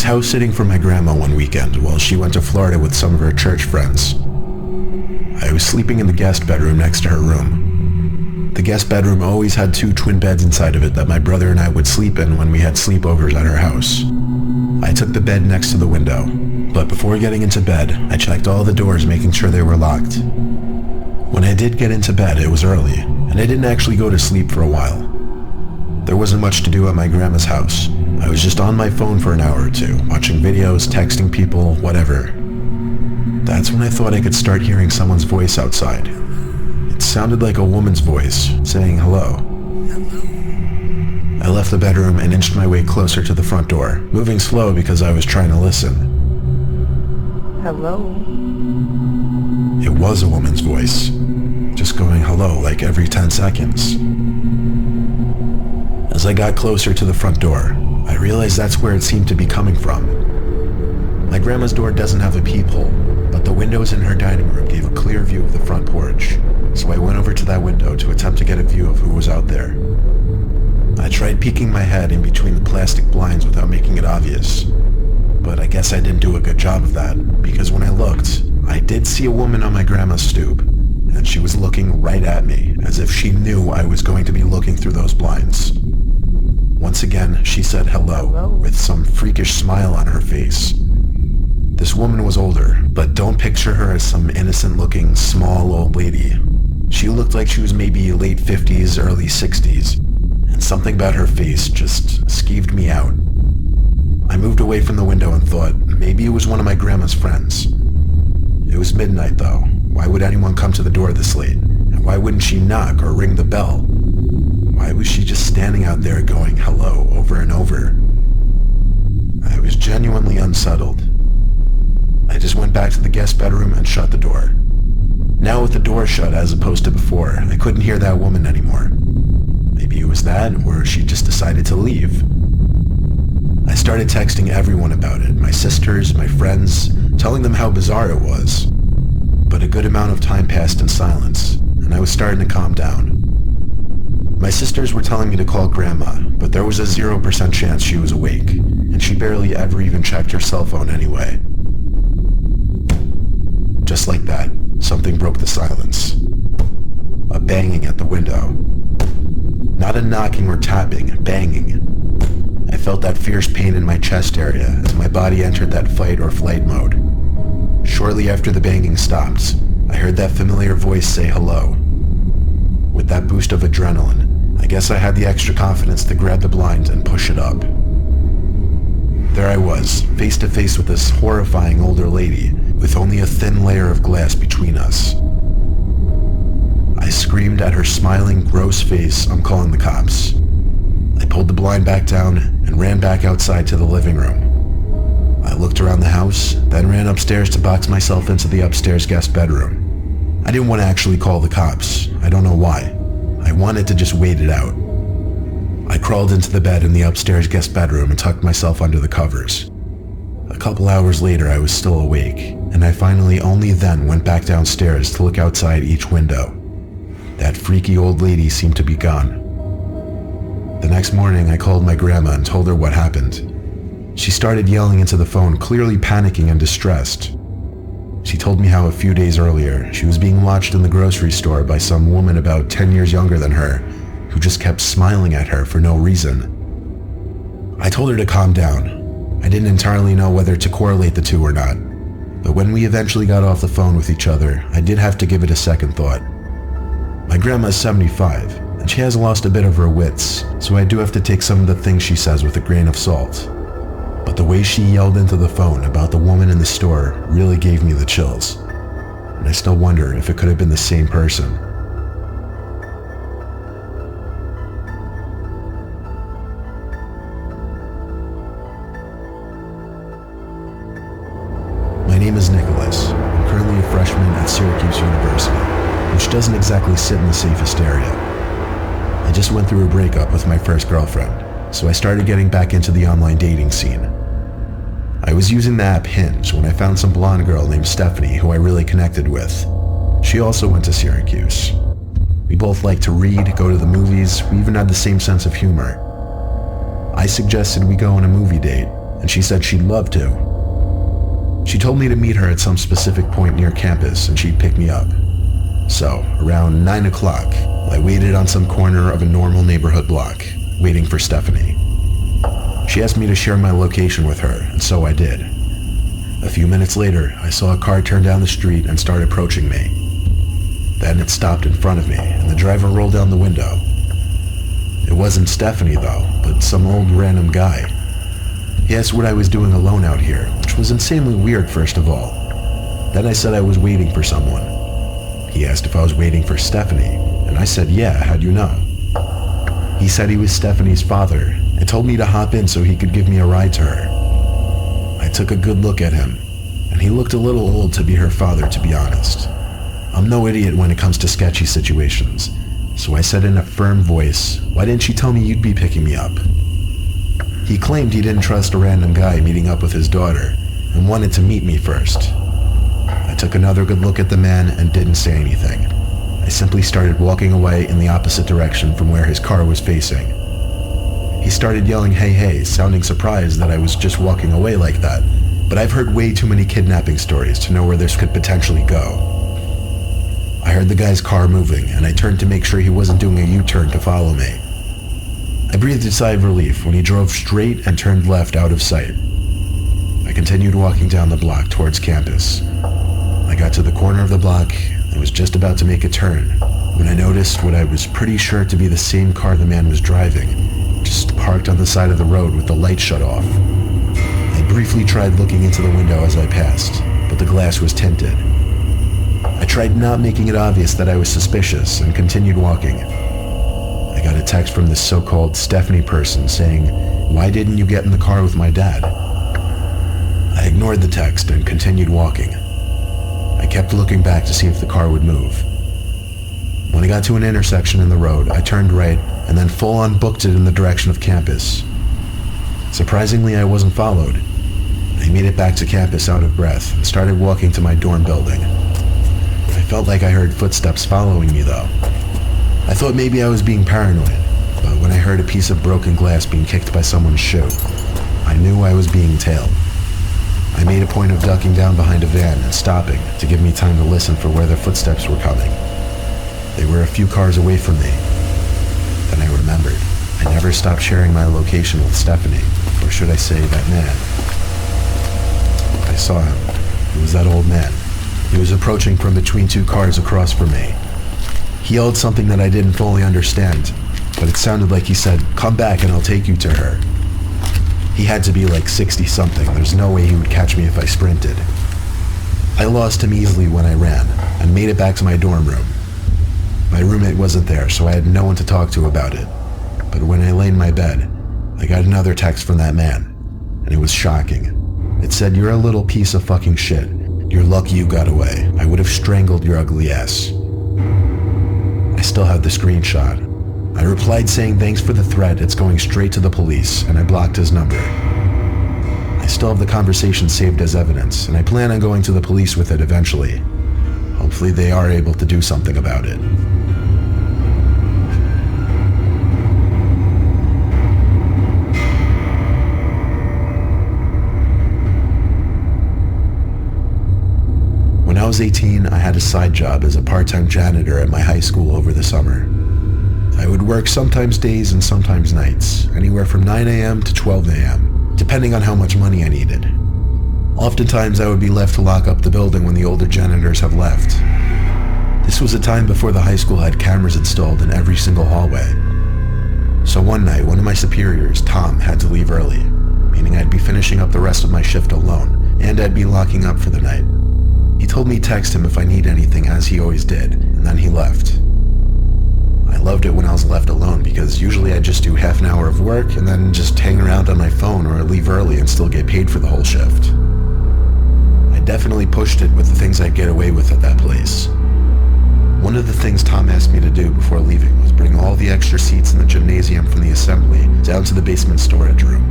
house sitting for my grandma one weekend while she went to Florida with some of her church friends. I was sleeping in the guest bedroom next to her room. The guest bedroom always had 2 twin beds inside of it that my brother and I would sleep in when we had sleepovers at her house. I took the bed next to the window, but before getting into bed, I checked all the doors making sure they were locked. When I did get into bed, it was early, and I didn't actually go to sleep for a while. There wasn't much to do at my grandma's house. I was just on my phone for an hour or two, watching videos, texting people, whatever. That's when I thought I could start hearing someone's voice outside. It sounded like a woman's voice, saying hello. I left the bedroom and inched my way closer to the front door, moving slow because I was trying to listen. Hello? It was a woman's voice, just going hello like every 10 seconds. As I got closer to the front door, I realized that's where it seemed to be coming from. My grandma's door doesn't have a peephole, but the windows in her dining room gave a clear view of the front porch, so I went over to that window to attempt to get a view of who was out there. I tried peeking my head in between the plastic blinds without making it obvious, but I guess I didn't do a good job of that, because when I looked, I did see a woman on my grandma's stoop, and she was looking right at me, as if she knew I was going to be looking through those blinds. Once again, she said hello, with some freakish smile on her face. This woman was older, but don't picture her as some innocent-looking, small old lady. She looked like she was maybe late 50s, early 60s, and something about her face just skeeved me out. I moved away from the window and thought maybe it was one of my grandma's friends. It was midnight though. Why would anyone come to the door this late? And why wouldn't she knock or ring the bell? Why was she just standing out there going hello over and over? I was genuinely unsettled. I just went back to the guest bedroom and shut the door. Now with the door shut as opposed to before, I couldn't hear that woman anymore. Maybe it was that, or she just decided to leave. I started texting everyone about it, my sisters, my friends, telling them how bizarre it was. But a good amount of time passed in silence, and I was starting to calm down. My sisters were telling me to call Grandma, but there was a 0% chance she was awake, and she barely ever even checked her cell phone anyway. Just like that, something broke the silence. A banging at the window. Not a knocking or tapping, banging. I felt that fierce pain in my chest area as my body entered that fight or flight mode. Shortly after the banging stopped, I heard that familiar voice say hello. With that boost of adrenaline, I guess I had the extra confidence to grab the blind and push it up. There I was, face to face with this horrifying older lady, with only a thin layer of glass between us. I screamed at her smiling, gross face, "I'm calling the cops." I pulled the blind back down and ran back outside to the living room. I looked around the house, then ran upstairs to box myself into the upstairs guest bedroom. I didn't want to actually call the cops. I don't know why. I wanted to just wait it out. I crawled into the bed in the upstairs guest bedroom and tucked myself under the covers. A couple hours later, I was still awake, and I finally only then went back downstairs to look outside each window. That freaky old lady seemed to be gone. The next morning, I called my grandma and told her what happened. She started yelling into the phone, clearly panicking and distressed. She told me how a few days earlier, she was being watched in the grocery store by some woman about 10 years younger than her, who just kept smiling at her for no reason. I told her to calm down. I didn't entirely know whether to correlate the two or not, but when we eventually got off the phone with each other, I did have to give it a second thought. My grandma is 75, and she has lost a bit of her wits, so I do have to take some of the things she says with a grain of salt. But the way she yelled into the phone about the woman in the store really gave me the chills, and I still wonder if it could have been the same person. My name is Nicholas. I'm currently a freshman at Syracuse University, which doesn't exactly sit in the safest area. I just went through a breakup with my first girlfriend, so I started getting back into the online dating scene. I was using the app Hinge when I found some blonde girl named Stephanie who I really connected with. She also went to Syracuse. We both liked to read, go to the movies, we even had the same sense of humor. I suggested we go on a movie date, and she said she'd love to. She told me to meet her at some specific point near campus and she'd pick me up. So, around 9 o'clock, I waited on some corner of a normal neighborhood block, waiting for Stephanie. She asked me to share my location with her, and so I did. A few minutes later, I saw a car turn down the street and start approaching me. Then it stopped in front of me, and the driver rolled down the window. It wasn't Stephanie though, but some old random guy. He asked what I was doing alone out here, which was insanely weird first of all. Then I said I was waiting for someone. He asked if I was waiting for Stephanie, and I said yeah, how'd you know? He said he was Stephanie's father, and told me to hop in so he could give me a ride to her. I took a good look at him, and he looked a little old to be her father, to be honest. I'm no idiot when it comes to sketchy situations, so I said in a firm voice, "Why didn't you tell me you'd be picking me up?" He claimed he didn't trust a random guy meeting up with his daughter, and wanted to meet me first. I took another good look at the man and didn't say anything. I simply started walking away in the opposite direction from where his car was facing. He started yelling hey hey, sounding surprised that I was just walking away like that, but I've heard way too many kidnapping stories to know where this could potentially go. I heard the guy's car moving, and I turned to make sure he wasn't doing a U-turn to follow me. I breathed a sigh of relief when he drove straight and turned left out of sight. I continued walking down the block towards campus. I got to the corner of the block and was just about to make a turn when I noticed what I was pretty sure to be the same car the man was driving, just parked on the side of the road with the light shut off. I briefly tried looking into the window as I passed, but the glass was tinted. I tried not making it obvious that I was suspicious and continued walking. I got a text from this so-called Stephanie person saying, "Why didn't you get in the car with my dad?" I ignored the text and continued walking. I kept looking back to see if the car would move. When I got to an intersection in the road, I turned right and then full-on booked it in the direction of campus. Surprisingly, I wasn't followed. I made it back to campus out of breath and started walking to my dorm building. I felt like I heard footsteps following me though. I thought maybe I was being paranoid, but when I heard a piece of broken glass being kicked by someone's shoe, I knew I was being tailed. I made a point of ducking down behind a van and stopping to give me time to listen for where the footsteps were coming. They were a few cars away from me. Then I remembered. I never stopped sharing my location with Stephanie, or should I say that man. I saw him. It was that old man. He was approaching from between two cars across from me. He yelled something that I didn't fully understand, but it sounded like he said, "Come back and I'll take you to her." He had to be like 60-something. There's no way he would catch me if I sprinted. I lost him easily when I ran, and made it back to my dorm room. My roommate wasn't there, so I had no one to talk to about it. But when I lay in my bed, I got another text from that man, and it was shocking. It said, "You're a little piece of fucking shit. You're lucky you got away. I would have strangled your ugly ass." I still have the screenshot. I replied saying thanks for the threat, it's going straight to the police, and I blocked his number. I still have the conversation saved as evidence, and I plan on going to the police with it eventually. Hopefully they are able to do something about it. When I was 18, I had a side job as a part-time janitor at my high school over the summer. I would work sometimes days and sometimes nights, anywhere from 9 a.m. to 12 a.m., depending on how much money I needed. Oftentimes I would be left to lock up the building when the older janitors have left. This was a time before the high school had cameras installed in every single hallway. So one night, one of my superiors, Tom, had to leave early, meaning I'd be finishing up the rest of my shift alone, and I'd be locking up for the night. He told me to text him if I need anything, as he always did, and then he left. I loved it when I was left alone because usually I'd just do half an hour of work and then just hang around on my phone or leave early and still get paid for the whole shift. I definitely pushed it with the things I'd get away with at that place. One of the things Tom asked me to do before leaving was bring all the extra seats in the gymnasium from the assembly down to the basement storage room.